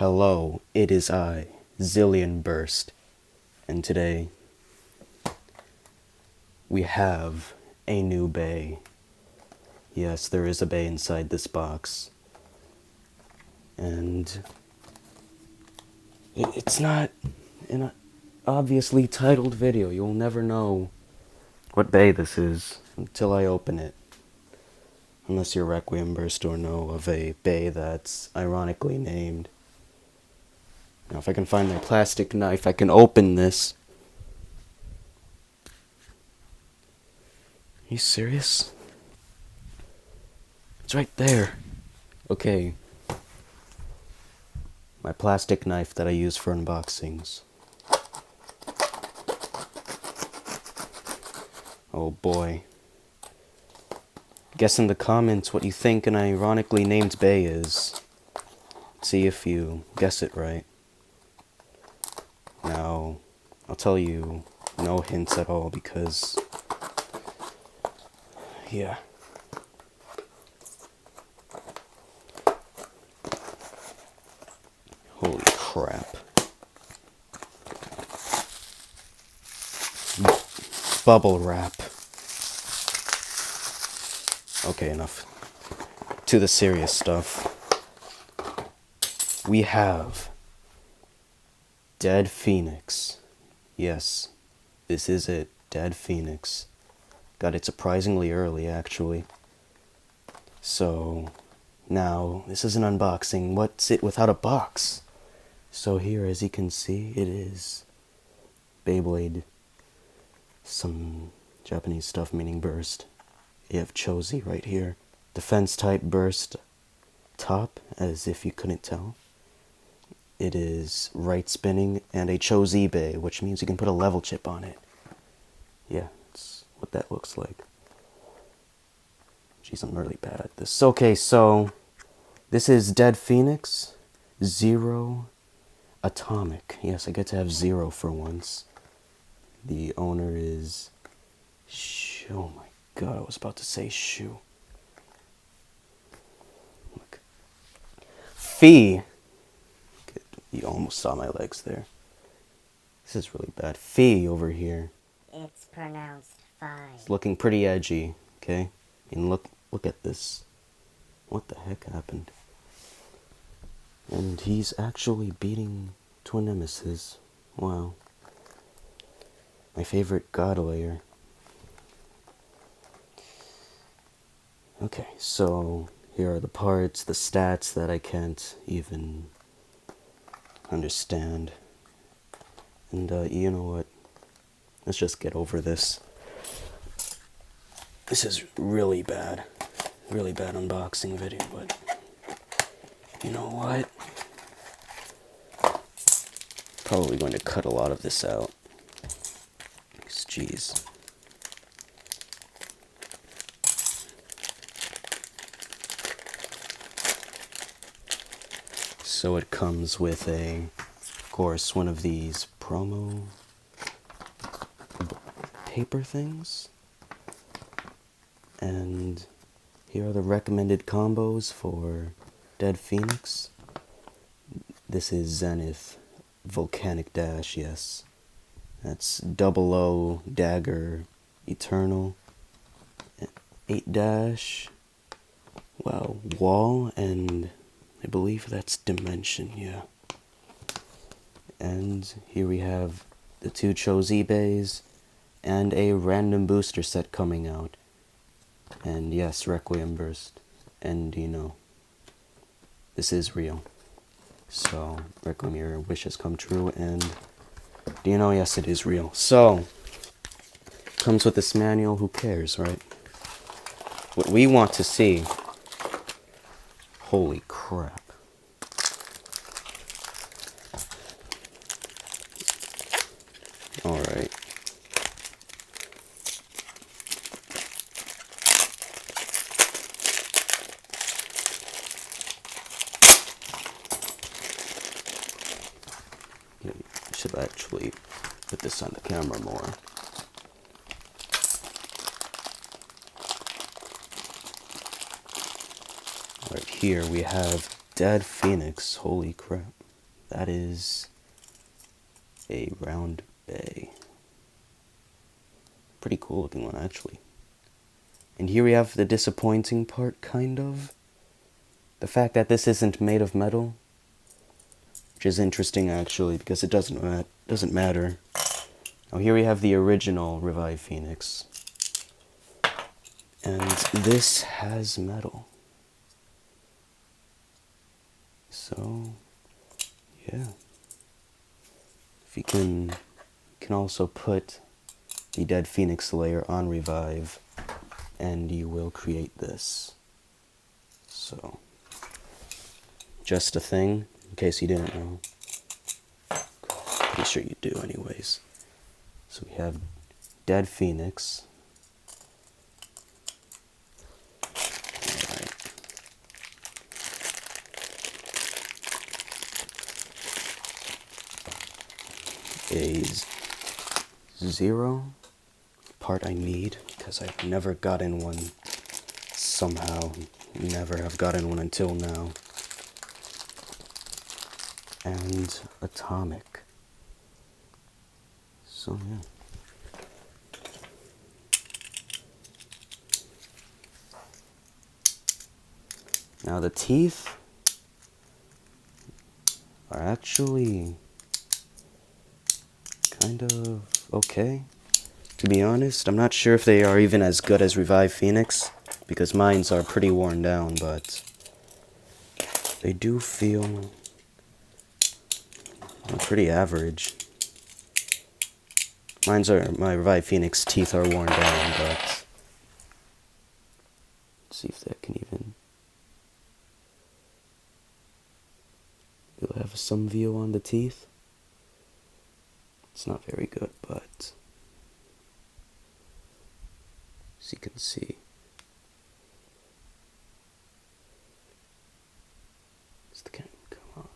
Hello, it is I, Zillion Burst, and today we have a new bay. Yes, there is a bay inside this box, and it's not an obviously titled video. You'll never know what bay this is until I open it. Unless you're Requiem Burst or know of a bay that's ironically named. Now if I can find my plastic knife, I can open this. Are you serious? It's right there. Okay. My plastic knife that I use for unboxings. Oh boy. Guess in the comments what you think an ironically named bay is. See if you guess it right. Now, I'll tell you no hints at all because, yeah. Holy crap. Bubble wrap. Okay, enough. To the serious stuff. We have Dead Phoenix. Yes, this is it. Dead Phoenix. Got it surprisingly early, actually. So, now, this is an unboxing. What's it without a box? So here, as you can see, it is Beyblade. Some Japanese stuff meaning burst. You have Chozi right here. Defense type burst top, as if you couldn't tell. It is right spinning and a Chozi bay, which means you can put a level chip on it. Yeah, that's what that looks like. Jeez, I'm really bad at this. Okay, so this is Dead Phoenix Zero Atomic. Yes, I get to have zero for once. The owner is oh my god, I was about to say Shu. Look. Fee. You almost saw my legs there. This is really bad. Fee over here. It's pronounced fine. It's looking pretty edgy, okay? And look at this. What the heck happened? And he's actually beating Twin Nemesis. Wow. My favorite God Layer. Okay, so here are the parts, the stats that I can't even understand. And you know what? Let's just get over this. This is really bad. Really bad unboxing video, but you know what? Probably going to cut a lot of this out. Jeez. So it comes with of course, one of these promo paper things. And here are the recommended combos for Dead Phoenix. This is Zenith Volcanic Dash, yes. That's 00 Dagger Eternal 8 Dash. Wow, Wall, and I believe that's Dimension, yeah. And here we have the 2 Chozi bays and a random booster set coming out. And yes, Requiem Burst. And you know, this is real. So, Requiem, your wishes come true, and do you know, yes, it is real. So, comes with this manual, who cares, right? What we want to see, holy crap. Alright. Should actually put this on the camera more. Right here we have Dead Phoenix. Holy crap. that is a round bay. Pretty cool looking one, actually. And here we have the disappointing part, kind of. The fact that this isn't made of metal. Which is interesting, actually, because it doesn't matter. Now here we have the original Revive Phoenix. And this has metal. So, yeah. If you can also put the Dead Phoenix layer on Revive, and you will create this. So, just a thing, in case you didn't know. Pretty sure you do anyways. So we have Dead Phoenix. Alright. A 0 part I need, because I've never gotten one somehow. Never have gotten one until now. And Atomic. So yeah. Now the teeth are actually kind of okay. To be honest, I'm not sure if they are even as good as Revive Phoenix, because mine's are pretty worn down, but they do feel pretty average. My Revive Phoenix teeth are worn down, but let's see if that can even. You'll have some view on the teeth. It's not very good, but as you can see, come on.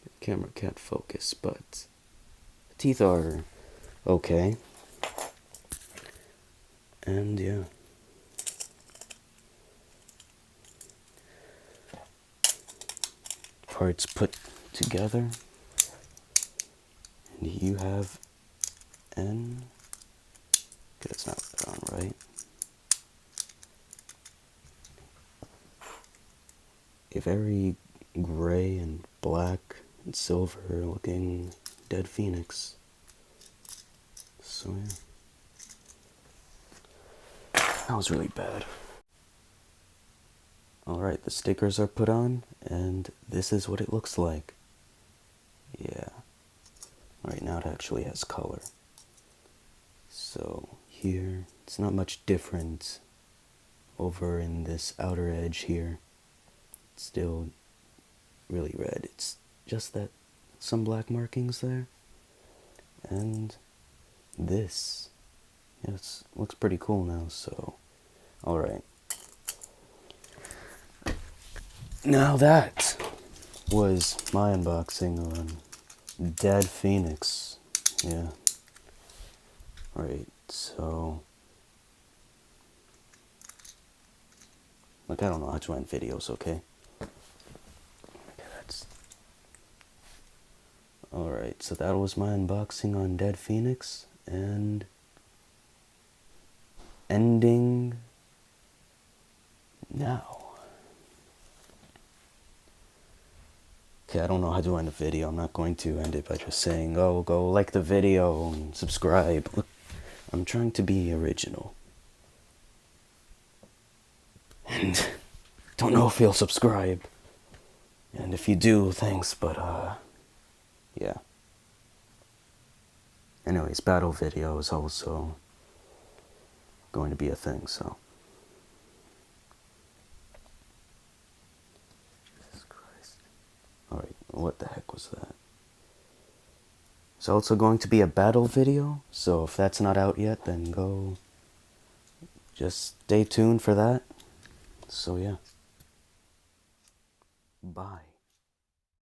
The camera can't focus, but the teeth are okay. And yeah. Parts put together, and you have N. Okay, that's not put on right. A very gray and black and silver looking Dead Phoenix. So yeah. That was really bad. Alright, the stickers are put on, and this is what it looks like. Yeah. Alright, now it actually has color. So, here, it's not much different over in this outer edge here. It's still really red. It's just that some black markings there. And this. Yeah, it looks pretty cool now, so. Alright. Now that was my unboxing on Dead Phoenix. Yeah. Alright, so. Like, I don't know how to end videos, okay? Alright, so that was my unboxing on Dead Phoenix, and ending now. Okay, I don't know how to end a video. I'm not going to end it by just saying, oh, go like the video and subscribe. Look, I'm trying to be original. And don't know if you'll subscribe. And if you do, thanks, but yeah. Anyways, battle video is also going to be a thing, so. Jesus Christ. Alright, what the heck was that? It's also going to be a battle video, so if that's not out yet, then go. Just stay tuned for that. So yeah. Bye.